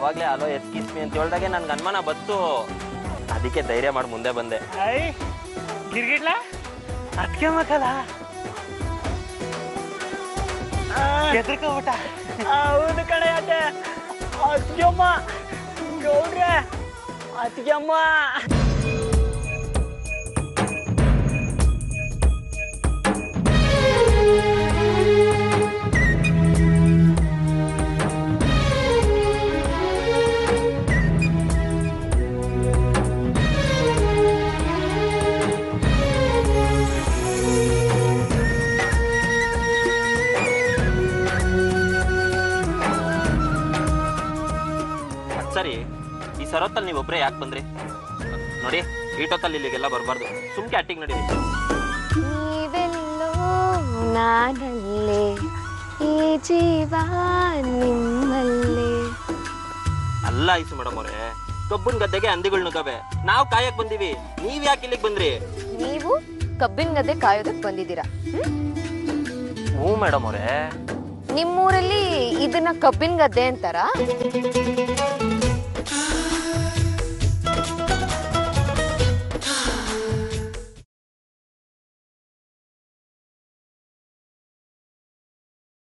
ಅವಾಗ್ಲೇ ಅಲೋ ಎಸ್ಕಿಸ್ಮಿ ಅಂತ ಹೇಳ್ದಾಗೆ ನನ್ಗೆ ಅನುಮಾನ ಬಂತು. ಅದಕ್ಕೆ ಧೈರ್ಯ ಮಾಡಿ ಮುಂದೆ ಬಂದೆ. ಗಿರ್ಗಿಡ್ಲ ಅದಕ್ಕೆ ಮಕ್ಕಳ ಹೆದರ್ಕೋಬಿಟ್ಟ. ಹೌದು ಕಡೆ ಅತ್ತೆ ಅತ್ಯಮ್ಮ ಗೌಡ್ರೆ ಅತ್ಯಮ್ಮ. ಸರಿ, ಈ ಸರೊತ್ತಲ್ಲಿ ನೀವೊಬ್ಬರೇ ಯಾಕೆ ಬಂದ್ರಿ? ನೋಡಿ, ಈಟೊತ್ತಲ್ಲಿ ಇಲ್ಲಿಗೆಲ್ಲ ಬರಬಾರ್ದು. ಸುಮ್ಕೆ ಅಟ್ಟಿಗೆ ನಡೀರಿ. ನೀವೆಲ್ಲೋ ನಾನಲ್ಲೇ, ಈ ಜೀವ ನಿಮ್ಮಲ್ಲೇ. ಅಲ್ಲ ಐಸು ಮೇಡಮ್ ಅವರೇ, ಕಬ್ಬನ್ ಗದ್ದೆಗೆ ಹಂದಿಗಳು ನುಗ್ಗವೆ. ನಾವು ಕಾಯಕ್ ಬಂದಿವಿ, ನೀವ್ ಯಾಕೆ ಇಲ್ಲಿಗೆ ಬಂದ್ರಿ? ನೀವು ಕಬ್ಬಿನ ಗದ್ದೆ ಕಾಯೋದಕ್ಕೆ ಬಂದಿದ್ದೀರಾ? ಹ್ಞೂ ಮೇಡಮ್ ಅವರೇ. ನಿಮ್ಮೂರಲ್ಲಿ ಇದನ್ನ ಕಬ್ಬಿನ ಗದ್ದೆ ಅಂತಾರ?